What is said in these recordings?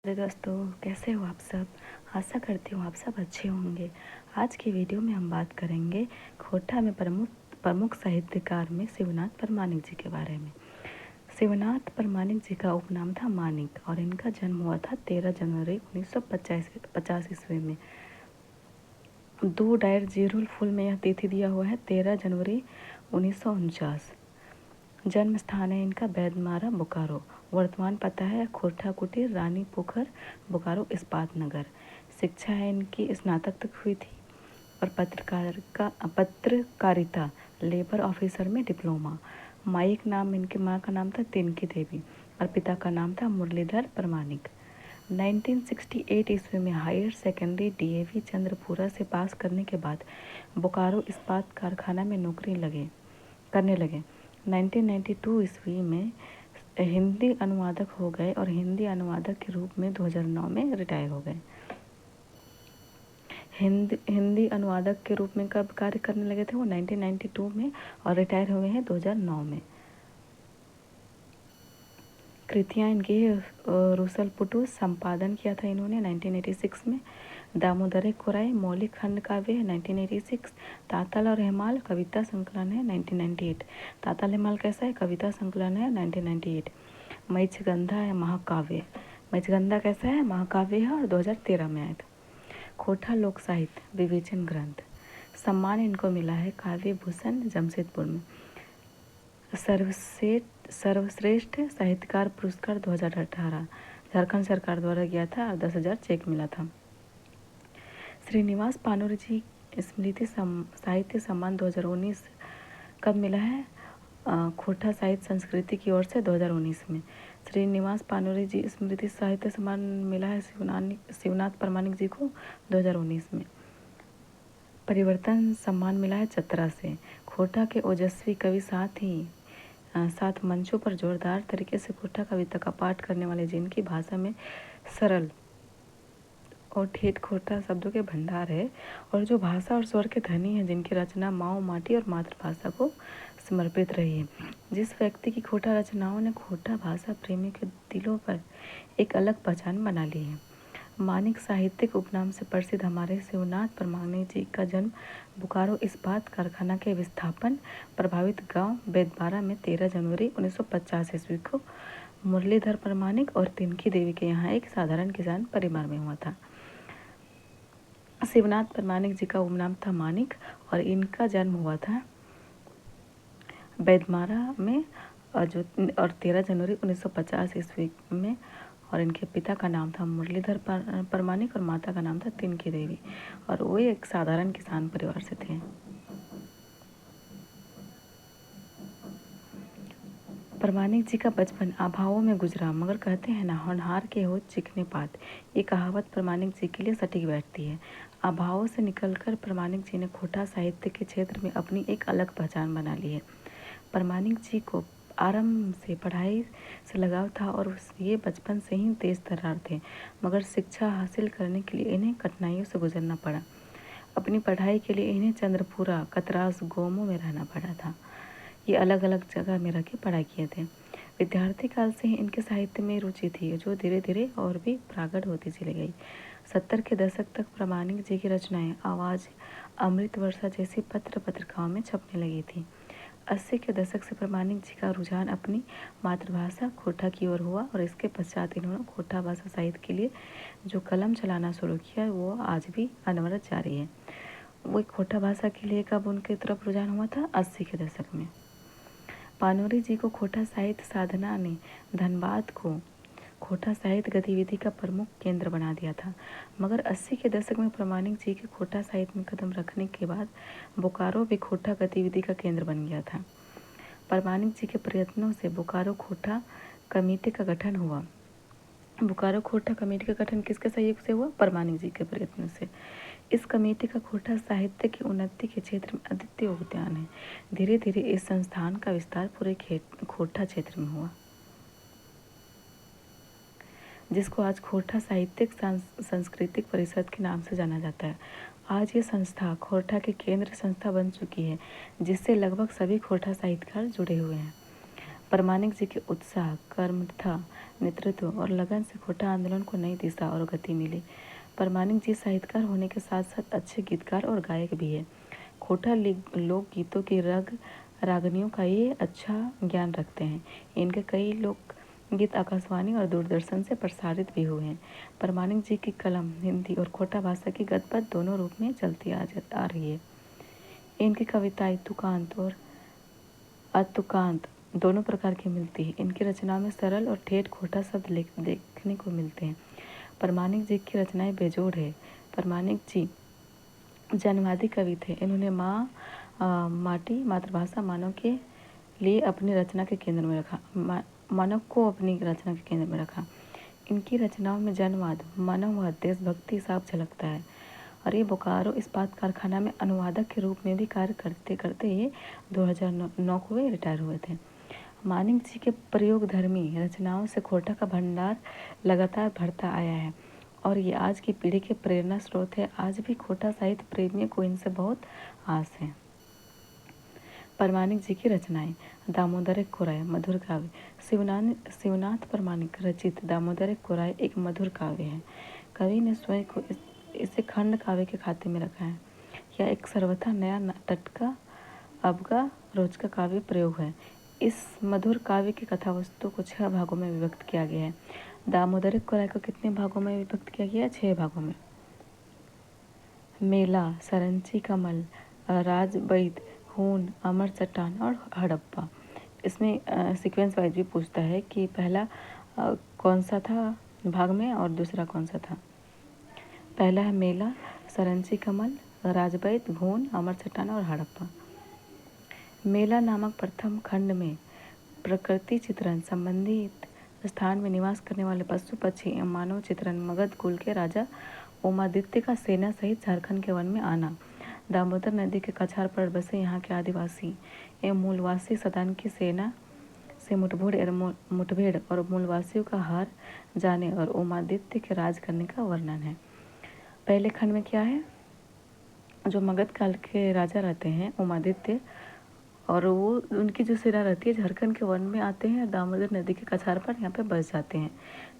अरे दोस्तों, कैसे हो आप सब। आशा करती हूँ आप सब अच्छे होंगे। आज की वीडियो में हम बात करेंगे खोटा में प्रमुख साहित्यकार में शिवनाथ परमाणिक जी के बारे में। शिवनाथ परमाणिक जी का उपनाम था मानिक और इनका जन्म हुआ था 13 जनवरी 1950 ईस्वी में। 2 डायर जीरुल फुल में यह तिथि दिया हुआ है 13 जनवरी 1949। जन्म स्थान है इनका बैदमारा बोकारो। वर्तमान पता है खोटा कुटीर, रानी पोखर, बोकारो, इस्पात नगर। शिक्षा है इनकी स्नातक तक हुई थी और पत्रकारिता लेबर ऑफिसर में डिप्लोमा। माइक नाम इनके माँ का नाम था तिनकी देवी और पिता का नाम था मुरलीधर परमानिक। 1968 ईस्वी में हायर सेकेंडरी डीएवी चंद्रपुरा से पास करने के बाद बोकारो इस्पात कारखाना में नौकरी करने लगे। 1992 ईस्वी में हिंदी अनुवादक हो गए और हिंदी अनुवादक के रूप में 2009 में रिटायर हो गए। हिंदी अनुवादक के रूप में कब कार्य करने लगे थे वो 1992 में और रिटायर हुए हैं 2009 में। कृतियाँ इनकी रुसल पुटू संपादन किया था इन्होंने 1986 में। दामोदर कोराई मौलिक खंड काव्य है 1986। तातल और हेमाल कविता संकलन है 1998। तातल हेमाल कैसा है, कविता संकलन है 1998। मैचगंधा है महाकाव्य। मैचगंधा कैसा है, महाकाव्य है और 2013 में आया था। खोटा लोक साहित्य विवेचन ग्रंथ। सम्मान इनको मिला है काव्य भूषण जमशेदपुर में। सर्वश्रेष्ठ साहित्यकार पुरस्कार 2018 झारखंड सरकार द्वारा किया था और 10,000 चेक मिला था। श्रीनिवास पानूरी जी स्मृति साहित्य सम्मान 2019 कब मिला है, खोटा साहित्य संस्कृति की ओर से 2019 में। श्रीनिवास पानूरी जी स्मृति साहित्य सम्मान मिला है शिवनाथ परमानिक जी को 2019 में। परिवर्तन सम्मान मिला है चतरा से। खोटा के ओजस्वी कवि सात मंचों पर जोरदार तरीके से खोटा कविता का पाठ करने वाले जिनकी भाषा में सरल और ठेठ खोटा शब्दों के भंडार है और जो भाषा और स्वर के धनी हैं, जिनकी रचना माओ माटी और मातृभाषा को समर्पित रही है। जिस व्यक्ति की खोटा रचनाओं ने खोटा भाषा प्रेमी के दिलों पर एक अलग पहचान बना ली है। मानिक साहित्यिक उपनाम से प्रसिद्ध हमारे शिवनाथ परमानिक जी का जन्म बोकारो इस्पात कारखाना के विस्थापन प्रभावित गांव बेदबारा में 13 जनवरी 1950 ईस्वी को मुरलीधर परमानिक और तिनकी देवी के यहाँ एक साधारण किसान परिवार में हुआ था। शिवनाथ परमानिक जी का उपनाम था मानिक और इनका जन्म हुआ था बैदमारा में और 13 जनवरी 1950 ईस्वी में और इनके पिता का नाम था मुरलीधर परमानिक और माता का नाम था तिनकी देवी और वो एक साधारण किसान परिवार से थे। परमानिक जी का बचपन अभावों में गुजरा, मगर कहते हैं ना होनहार के हो चिकने पात। ये कहावत परमानिक जी के लिए सटीक बैठती है। अभावों से निकलकर परमानिक जी ने खोटा साहित्य के क्षेत्र में अपनी एक अलग पहचान बना ली है। परमानिक जी को आरंभ से पढ़ाई से लगाव था और ये बचपन से ही तेज तर्रार थे, मगर शिक्षा हासिल करने के लिए इन्हें कठिनाइयों से गुजरना पड़ा। अपनी पढ़ाई के लिए इन्हें चंद्रपुरा, कतरास, गोमो में रहना पड़ा था। ये अलग अलग जगह में रह के पढ़ाई किए थे। विद्यार्थी काल से ही इनके साहित्य में रुचि थी, जो धीरे धीरे और भी प्रकट होती चली गई। 70 के दशक तक परमानिक जी की रचनाएं आवाज़, अमृत वर्षा जैसी पत्रिकाओं में छपने लगी थी। 80 के दशक से परमानिक जी का रुझान अपनी मातृभाषा खोटा की ओर हुआ और इसके पश्चात इन्होंने खोटा भाषा साहित्य के लिए जो कलम चलाना शुरू किया वो आज भी अनवरत जारी है। वो खोटा भाषा के लिए कब उनकी तरफ रुझान हुआ था, 80 के दशक में। पानूरी जी को खोटा साहित्य साधना ने धनबाद को खोटा साहित्य गतिविधि का प्रमुख केंद्र बना दिया था, मगर 80 के दशक में परमानिक जी के खोटा साहित्य में कदम रखने के बाद बोकारो भी खोटा गतिविधि का केंद्र बन गया था। परमानिक जी के प्रयत्नों से बोकारो खोटा कमेटी का गठन हुआ। बोकारो खोटा कमेटी का गठन किसके सहयोग से हुआ, परमानिक जी के प्रयत्नों से। इस कमेटी का खोटा साहित्य की उन्नति के क्षेत्र में अद्वितीय योगदान है। धीरे धीरे इस संस्थान का विस्तार पूरे खोटा क्षेत्र में हुआ, जिसको आज खोटा साहित्यिक सांस्कृतिक परिषद के नाम से जाना जाता है। आज ये संस्था खोटा की केंद्र संस्था बन चुकी है, जिससे लगभग सभी खोटा साहित्यकार जुड़े हुए हैं। परमानिक जी के उत्साह, कर्मठता, नेतृत्व और लगन से खोटा आंदोलन को नई दिशा और गति मिली। परमानिक जी साहित्यकार होने के साथ साथ अच्छे गीतकार और गायक भी है। खोटा लोक गीतों की रागनियों का ये अच्छा ज्ञान रखते हैं। इनके कई लोक गीत आकाशवाणी और दूरदर्शन से प्रसारित भी हुए हैं। परमानिक जी की कलम हिंदी और खोटा भाषा की गद्य दोनों रूप में चलती आ रही है। इनकी कविताएं तुकांत और अतुकांत दोनों प्रकार की मिलती है। इनकी रचनाओं में सरल और ठेठ खोटा शब्द देखने को मिलते हैं। परमानिक जी की रचनाएं बेजोड़ है। परमानिक जी जनवादी कवि थे। इन्होंने माटी मातृभाषा मानव के लिए अपनी रचना के केंद्र में रखा मानव को अपनी रचना के केंद्र में रखा। इनकी रचनाओं में जनवाद, मानववाद, देशभक्ति साफ झलकता है। और ये बोकारो इस्पात कारखाना में अनुवादक के रूप में भी कार्य करते करते ये 2009 को वे रिटायर हुए थे। मानिक जी के प्रयोग धर्मी रचनाओं से खोटा का भंडार लगातार बढ़ता आया है और ये आज की पीढ़ी के प्रेरणा स्रोत है। आज भी खोटा साहित्य प्रेमियों को इनसे बहुत आस है। परमानिक जी की रचनाएं। दामोदर कोराय मधुर काव्य। शिवनाथ परमानिक रचित दामोदर कोराय एक मधुर काव्य है। कवि ने स्वयं को इसे खंड काव्य के खाते में रखा है। यह एक सर्वथा नया टटका अबका रोज का काव्य प्रयोग है। इस मधुर काव्य की कथा वस्तु को 6 भागों में विभक्त किया गया है। दामोदर कोराय को कितने भागों में विभक्त किया गया है? 6 भागों में। मेला, सरंची कमल, राजबैद, खून, अमर चट्टान और हड़प्पा। इसमें सीक्वेंस वाइज भी पूछता है कि पहला कौन सा था भाग में और दूसरा कौन सा था। पहला है मेला, सरंची कमल, राजबैद, खून, अमर चट्टान और हड़प्पा। मेला नामक प्रथम खंड में प्रकृति चित्रण, संबंधित स्थान में निवास करने वाले पशु पक्षी एवं मानव चित्रण, मगध कुल के राजा उमादित्य का सेना सहित झारखंड के वन में आना, दामोदर नदी के कछार पर बसे यहाँ के आदिवासी एवं मूलवासी सदान की सेना से मुठभेड़ और मूलवासियों का हार जाने और उमादित्य के राज करने का वर्णन है। पहले खंड में क्या है? जो मगध काल के राजा रहते हैं उमादित्य, और वो उनकी जो सेना रहती है झारखंड के वन में आते हैं और दामोदर नदी के कछार पर यहाँ पे बस जाते हैं,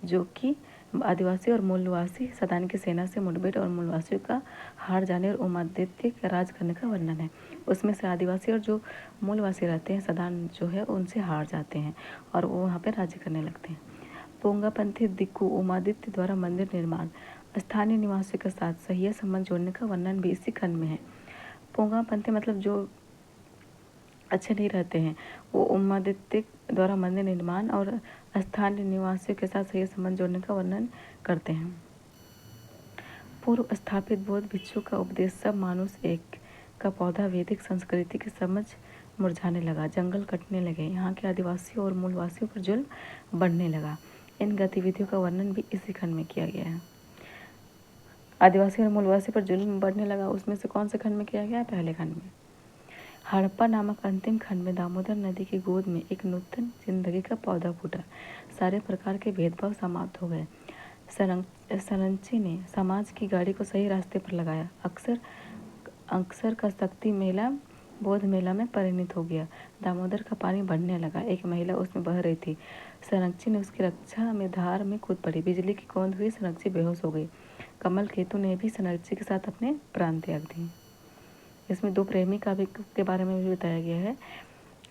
जो कि आदिवासी और मूलवासी सदान की सेना से मुठभेड़ और मूलवासियों का हार जाने और उमादित्य का राज करने का वर्णन है। उसमें से आदिवासी और जो मूलवासी रहते हैं सदान जो है उनसे हार जाते हैं और वो वहाँ पे राज्य करने लगते हैं। पोंगापंथी दिक्कू उमादित्य द्वारा मंदिर निर्माण, स्थानीय निवासियों के साथ सही संबंध जोड़ने का वर्णन भी इसी खंड में है। पोंगापंथी मतलब जो अच्छे नहीं रहते हैं, वो उमादित्य द्वारा मंदिर निर्माण और स्थानीय निवासियों के साथ सही संबंध जोड़ने का वर्णन करते हैं। पूर्व स्थापित बौद्ध भिक्षु का उपदेश सब मानुष एक का पौधा वैदिक संस्कृति की समझ मुरझाने लगा, जंगल कटने लगे, यहाँ के आदिवासियों और मूलवासियों पर जुल्म बढ़ने लगा। इन गतिविधियों का वर्णन भी इसी खंड में किया गया है। आदिवासी और मूलवासी पर जुल्म बढ़ने लगा, उसमें से कौन से खंड में किया गया है? पहले खंड में। हड़प्पा नामक अंतिम खंड में दामोदर नदी की गोद में एक नूतन जिंदगी का पौधा फूटा, सारे प्रकार के भेदभाव समाप्त हो गए। सरंची ने समाज की गाड़ी को सही रास्ते पर लगाया। अक्सर का शक्ति मेला बौद्ध मेला में परिणत हो गया। दामोदर का पानी बढ़ने लगा, एक महिला उसमें बह रही थी। सरंची ने उसकी रक्षा में धार में कूद पड़ी, बिजली की कौंध हुई, सरंची बेहोश हो गई। कमल केतु ने भी सरंची के साथ अपने प्राण त्याग दिए। इसमें 2 प्रेमी काव्य के बारे में भी बताया गया है।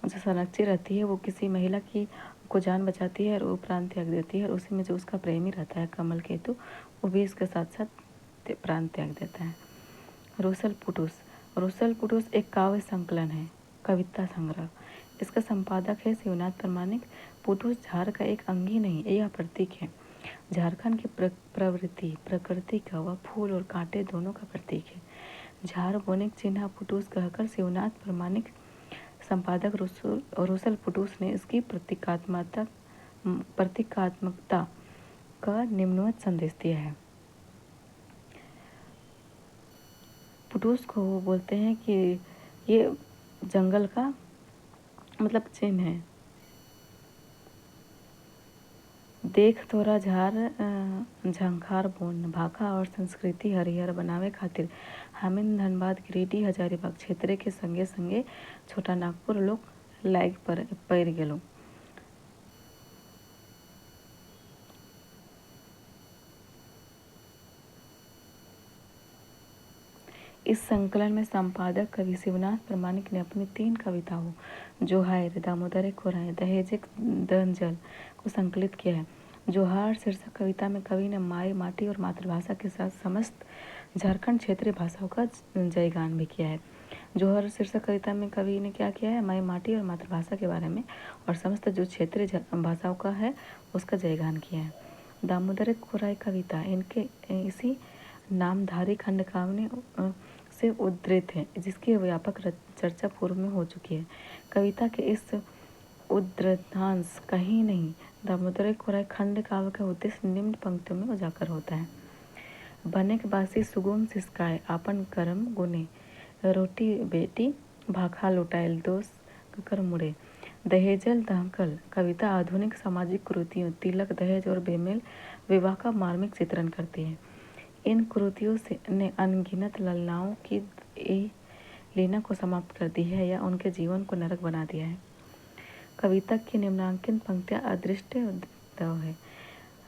जो सरंची रहती है वो किसी महिला की को जान बचाती है और वो प्राण त्याग देती है, और उसी में जो उसका प्रेमी रहता है कमल केतु, वो भी इसके साथ साथ प्राण त्याग देता है। रोसल पुटुस एक काव्य संकलन है, कविता संग्रह। इसका संपादक है शिवनाथ परमानिक। पुटुस झार का एक अंग ही नहीं, यह प्रतीक है। झारखंड की प्रवृत्ति, प्रकृति का व फूल और कांटे दोनों का प्रतीक है। झार बोनिक चिन्ह पुटुस कहकर शिवनाथ परमानिक संपादक रोसल पुटुस ने इसकी प्रतीकात्मकता का निम्नवत संदेश दिया है। पुटुस को वो बोलते हैं कि ये जंगल का मतलब चिन्ह है। देख तोरा झार झंखार बोन भाखा और संस्कृति हरिहर बनावे खातिर हामिन धनबाद गिरिडीह हजारीबाग क्षेत्र के संगे संगे छोटा नागपुर लोग लायक पर पैर गेलो। इस संकलन में संपादक कवि शिवनाथ प्रामाणिक ने अपनी 3 कविताओं जोहार, दामोदर खुराई, दहेज दंजल को संकलित किया है। जोहार शीर्षक कविता में कवि ने माई, माटी और मातृभाषा के साथ समस्त झारखंड क्षेत्रीय भाषाओं का जयगान भी किया है। जोहर शीर्षक कविता में कवि ने क्या किया है, माई, माटी और मातृभाषा के बारे में और समस्त जो क्षेत्रीय भाषाओं का है उसका जयगान किया है। दामोदर खुराई कविता इनके इसी नामधारी खंडकाव्य से उद्धृत है, जिसकी व्यापक चर्चा पूर्व में हो चुकी है। कविता के इस उद्धृतांश कहीं नहीं दामोदर खुराई खंड काव्य का उद्देश्य निम्न पंक्तियों में उजागर होता है। बनेक बासी सुगम सिसकाय आपन करम गुने, रोटी बेटी भाखा लुटाइल दोष कर मुड़े। दहेजल दहकल कविता आधुनिक सामाजिक कुरीतियों, तिलक, दहेज और बेमेल विवाह का मार्मिक चित्रण करती है। इन कुरीतियों से ने अनगिनत ललनाओं की लीना को समाप्त कर दी है या उनके जीवन को नरक बना दिया है। कविता की निम्नांकित पंक्तियां अदृष्ट है।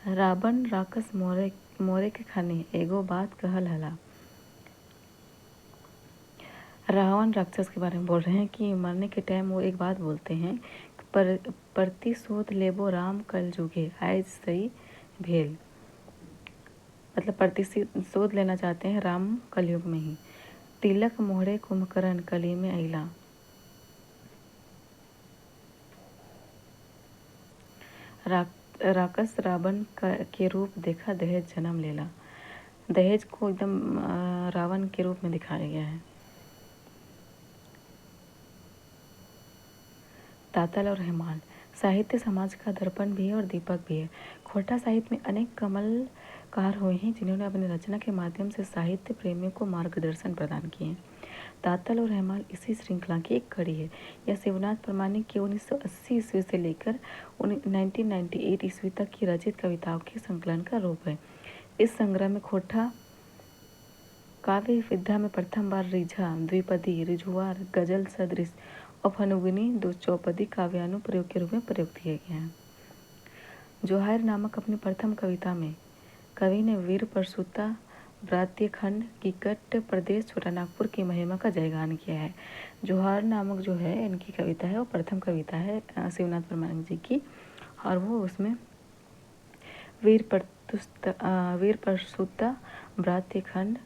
रावण राक्षस मोरे के खाने एगो बात कहल हला। रावण राक्षस के बारे में बोल रहे हैं कि मरने के टाइम वो एक बात बोलते हैं, प्रतिशोध लेबो राम कल जुगे आयज सही भेल। मतलब प्रतिशोध लेना चाहते हैं राम कलयुग में ही। तिलक मोहरे कुंभकर्ण कली में अइला। राक्षस रावण के रूप देखा दहेज जन्म लेला। दहेज को एकदम रावण के रूप में दिखाया गया है। तातल और हेमान साहित्य समाज का दर्पण भी है और दीपक भी है। खोटा साहित्य में अनेक कमलकार हुए हैं जिन्होंने अपनी रचना के माध्यम से साहित्य प्रेमियों को मार्गदर्शन प्रदान किए हैं। तातल और हेमाल इसी श्रृंखला की एक कड़ी है। यह शिवनाथ प्रामाणिक के 1980 ईस्वी से लेकर 1998 ईस्वी तक की रचित कविताओं के संकलन का रूप है। इस संग्रह में खोटा काव्य विधा में प्रथम बार ऋझा, द्विपदी, ऋझुवार, गजल सदृश और फनुगिनी दो चौपदी काव्यानुप्रयोग के रूप में प्रयोग किए गए हैं। जोहार नामक अपनी प्रथम कविता में कवि ने वीर प्रसूता व्रात्य खंड कीकट प्रदेश छोटा नागपुर की महिमा का जयगान किया है। जोहार नामक जो है इनकी कविता है वो प्रथम कविता है शिवनाथ प्रामाणिक जी की, और वो उसमें वीर प्रसूता व्रात्य खंड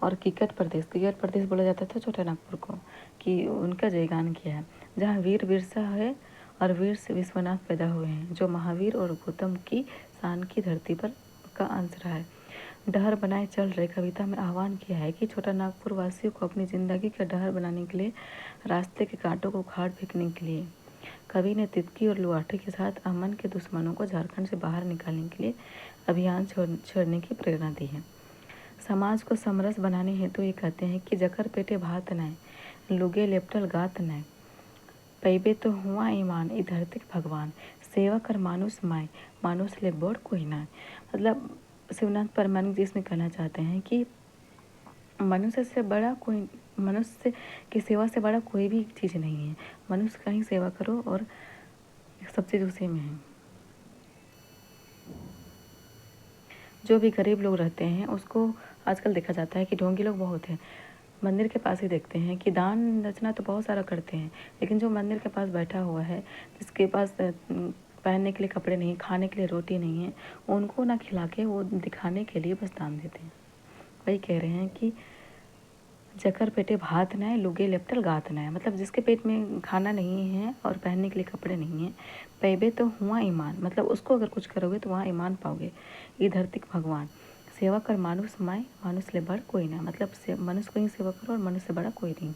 और कीकट प्रदेश बोला जाता था छोटा नागपुर को, कि उनका जयगान किया है, जहाँ वीर बिरसा है और वीर से विश्वनाथ पैदा हुए हैं, जो महावीर और गौतम की शान की धरती पर का अंश रहा है। डहर बनाए चल रहे कविता में आह्वान किया है कि छोटा नागपुर वासियों को अपनी जिंदगी का डहर बनाने के लिए, रास्ते के कांटों को उखाड़ फेंकने के लिए कवि ने तितकी और लुआठे के साथ अमन के दुश्मनों को झारखंड से बाहर निकालने के लिए अभियान छोड़ने की प्रेरणा दी है। समाज को समरस बनाने हेतु ये कहते हैं कि जकर पेटे भात नाय, लुगे लेपटल गात नाय, पैबे तो हुआ ईमान ई धरती भगवान, सेवा कर मानुष माय, मानुष ले बड़ कोई ना। मतलब शिवनाथ प्रामाणिक जी इसमें कहना चाहते हैं कि मनुष्य की सेवा से बड़ा कोई भी चीज़ नहीं है। मनुष्य का ही सेवा करो और सब चीज़ उसी में है। जो भी गरीब लोग रहते हैं उसको आजकल देखा जाता है कि ढोंगी लोग बहुत हैं। मंदिर के पास ही देखते हैं कि दान रचना तो बहुत सारा करते हैं, लेकिन जो मंदिर के पास बैठा हुआ है, जिसके पास पहनने के लिए कपड़े नहीं, खाने के लिए रोटी नहीं है, उनको ना खिला के वो दिखाने के लिए बस दान देते हैं। वही कह रहे हैं कि जकर पेटे भात न है, लुगे लेपटल गात न है। मतलब जिसके पेट में खाना नहीं है और पहनने के लिए कपड़े नहीं हैं, पैबे तो हुआ ईमान, मतलब उसको अगर कुछ करोगे तो वहाँ ईमान पाओगे। ये धरती का भगवान, सेवा कर मानुष माय, मानुष ले बड़ कोई ना। मतलब मनुष्य को ही सेवा करो और मनुष्य से बड़ा कोई नहीं।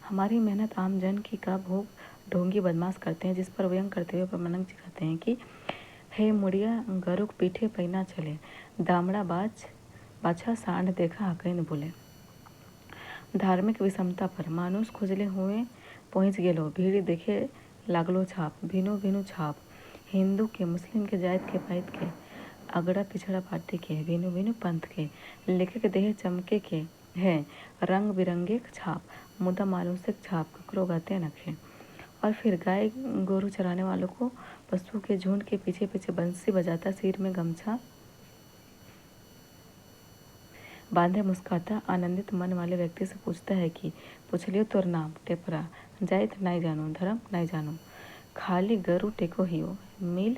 हमारी मेहनत आम जन की का भोग ढोंगी बदमाश करते हैं, जिस पर व्यंग करते हुए प्रामाणिक जी कहते हैं कि हे मुड़िया गरुक पीठे पैना चले, दामड़ा बाछा सांड देखा हकैन बोले। धार्मिक विषमता पर मानुष खोजले हुए पहुँच गेलो, भीड़ देखे लागलो छाप, भिनो भिनो छाप, हिंदू के, मुस्लिम के, जात के, पाइत के, अगड़ा पिछड़ा पार्टी के, भिनो भिनो पंथ के, लेखक देह चमके के है रंग बिरंगे छाप, मुदा मानुषिक छाप ककरो गाते नखे। और फिर गाय गोरू चराने वालों को पशु के झुंड के पीछे पीछे बंसी बजाता, सिर में गमछा बांधे मुस्काता आनंदित मन वाले व्यक्ति से पूछता है कि पूछ लियो तोर नाम टेपरा जाइत नहीं जानो धर्म नहीं जानो खाली गरु टेको हियो मिल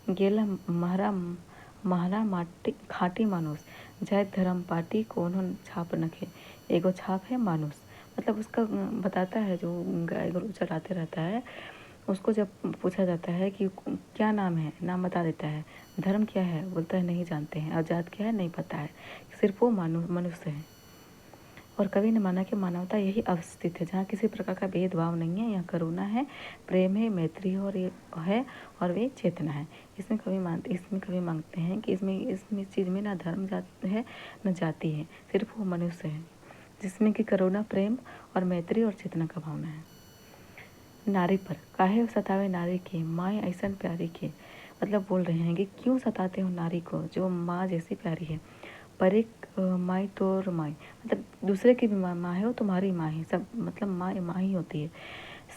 गेला महरा महरा माटी खाटी मानुस जाइत धर्म पाटी कोनो छाप नखे एगो छाप है मानुस। मतलब उसका बताता है जो गाय गरु चराते रहता है, उसको जब पूछा जाता है कि क्या नाम है, नाम बता देता है। धर्म क्या है, बोलता है नहीं जानते हैं। और जात क्या है, नहीं पता है। सिर्फ वो मनुष्य है। और कवि ने माना कि मानवता यही अवस्थित है जहाँ किसी प्रकार का भेदभाव नहीं है, यहाँ करुणा है, प्रेम है, मैत्री है और वे चेतना है। इसमें कवि मांगते हैं कि इसमें इस चीज़ में ना धर्म जात है न जाति है, सिर्फ वो मनुष्य है जिसमें कि करुणा, प्रेम और मैत्री और चेतना का भावना है। नारी पर काहे सतावे नारी के माँ ऐसन प्यारी के, मतलब बोल रहे हैं कि क्यों सताते हो नारी को जो माँ जैसी प्यारी है। पर एक माई तोर माई, मतलब दूसरे की भी माँ है, वो तुम्हारी माँ है, सब मतलब माँ ही होती है।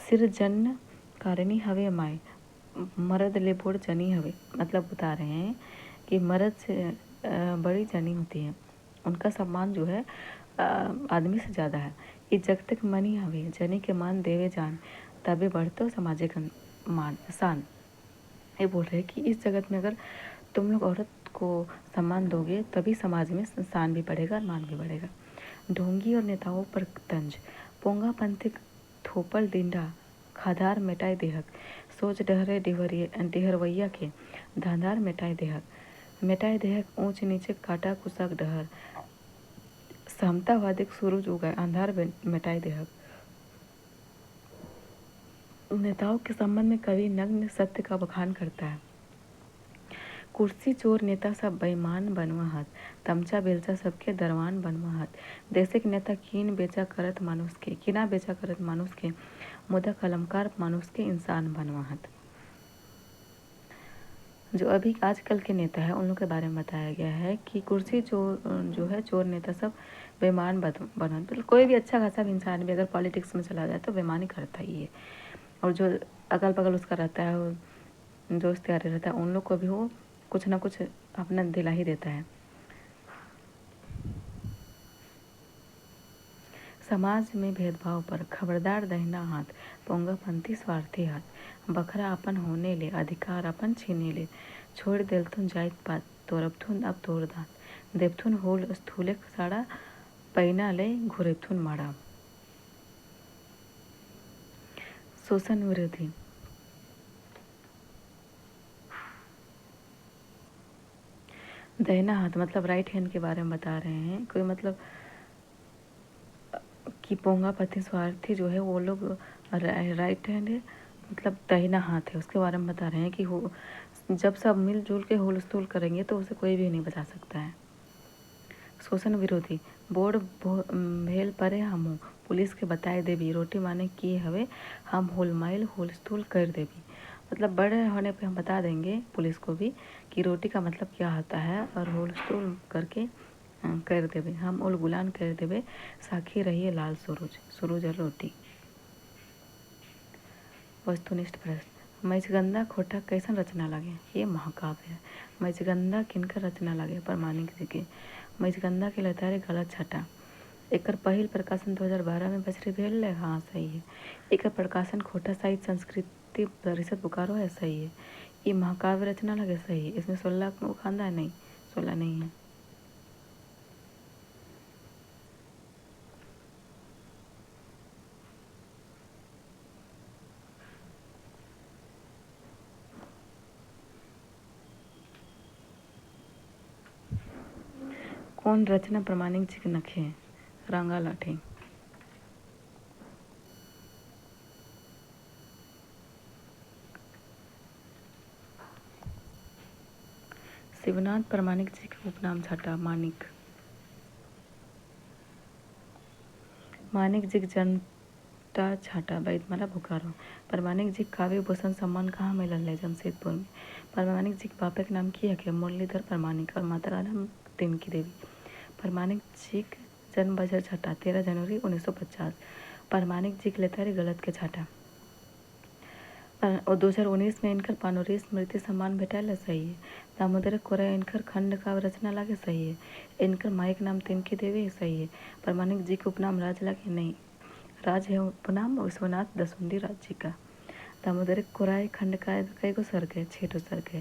सिर जन कारिणी हवे माई मर्द ले बोड़ जनी हवे, मतलब बता रहे हैं कि मर्द से बड़ी जनी होती है, उनका सम्मान जो है आदमी से ज़्यादा है। ये जगतक मनी हवे जनी के मान देवे जान तबे बढ़ते सामाजिक मान शान। ये बोल रहे हैं कि इस जगत में अगर तुम लोग औरत को सम्मान दोगे तभी समाज में शान भी बढ़ेगा और मान भी बढ़ेगा। ढोंगी और नेताओं पर तंज पोंगा पंथिक थोपल डिंडा खाधार मिटाए देहक सोच डहरे डिहरवैया के धांधार मिटाए देहक ऊंच नीचे काटा कुसक डहर समतावादिक सूरज उगाए अंधार मिटाए देहक। नेताओं के संबंध में कवि नग्न सत्य का बखान करता है। कुर्सी चोर नेता सब बेईमान बनवाहत तमचा बेलचा सबके दरवान बनवाहत देशे के नेता कीन बेचा करत मानुष के मुदा कलमकार मानुष के इंसान बनवाहत। जो अभी आजकल के नेता है उन लोग के बारे में बताया गया है कि कुर्सी चोर जो है चोर नेता सब बेईमान बना, तो कोई भी अच्छा खासा भी इंसान भी अगर पॉलिटिक्स में चला जाए तो बेईमानी करता ही है। और जो अगल बगल उसका रहता है, दोस्त यारी रहता है, उन लोग को भी वो कुछ ना कुछ अपना दिला ही देता है। समाज में भेदभाव पर खबरदार दहिना हाथ पोंगापंथी स्वार्थी हाथ बखरा अपन होने ले अधिकार अपन छीने ले छोड़ देलथुन जाइत पात तोरबथुन अब तोर दांत देवथुन होल स्थूले साड़ा पैना ले घुरेथुन माड़ा। शोषण विरोधी दहिना हाथ मतलब राइट हैंड के बारे में बता रहे हैं। कोई मतलब कि पोंगापति स्वार्थी जो है वो लोग राइट हैंड है, मतलब दाहिना हाथ है, उसके बारे में बता रहे हैं कि हो जब सब मिलजुल के हुलस्थुल करेंगे तो उसे कोई भी नहीं बचा सकता है। शोषण विरोधी बोर्ड भेल परे हमू पुलिस के बताए देवी रोटी माने की हवे हम हुलमाइल हुलस्थुल कर देवी, मतलब बड़े होने पे हम बता देंगे पुलिस को भी कि रोटी का मतलब क्या होता है और हुलस्थुल करके कर देवे हम उल गुलान कर देवे साखी रहिए लाल सूरज और रोटी। वस्तुनिष्ठ प्रश्न मत्स्यगंधा खोटा कैसन रचना लगे, ये महाकाव्य है। मत्स्यगंधा किनकर रचना लगे, परमानिक जी के। मत्स्यगंधा के लतारे गलत छटा एकर पहिल प्रकाशन 2012 में बछरी भेल है, हाँ सही है। एकर प्रकाशन खोटा साहित्य संस्कृति परिषद बोकारो है, सही है। ये महाकाव्य रचना लगे, सही है। इसमें 16 को खांदा है, नहीं 16 नहीं है। कौन रचना प्रमाणिक जी के नखे रांगा लाठी। शिवनाथ प्रमाणिक जी के उपनाम छाटा मानिक। मानिक जी जनता छाटा बैतमाला बोकारो। परमानिक जी काव्य भूषण सम्मान कहाँ मिलल है, जमशेदपुर में। परमानिक जी के बापे के नाम की है मुरलीधर परमानिक और माता का नाम तिनकी देवी। परमानिक जी के जन्म बजर छाटा 13 जनवरी 1950। परमानिक जी के लेता गलत के छाटा और 2019 में इनकर पानोरी स्मृति सम्मान भेटाइल सही है। दामोदर कोराय इनकर खंड काव्य रचना लागे सही है। इनकर माइक नाम तिनकी देवी सही है। प्रमाणिक जी के उपनाम राज लागे नहीं, राज है उपनाम विश्वनाथ दसुंदी राज जी का। दामोदर कोराय खंड का कई गो सर्ग है, 6 सर्ग है।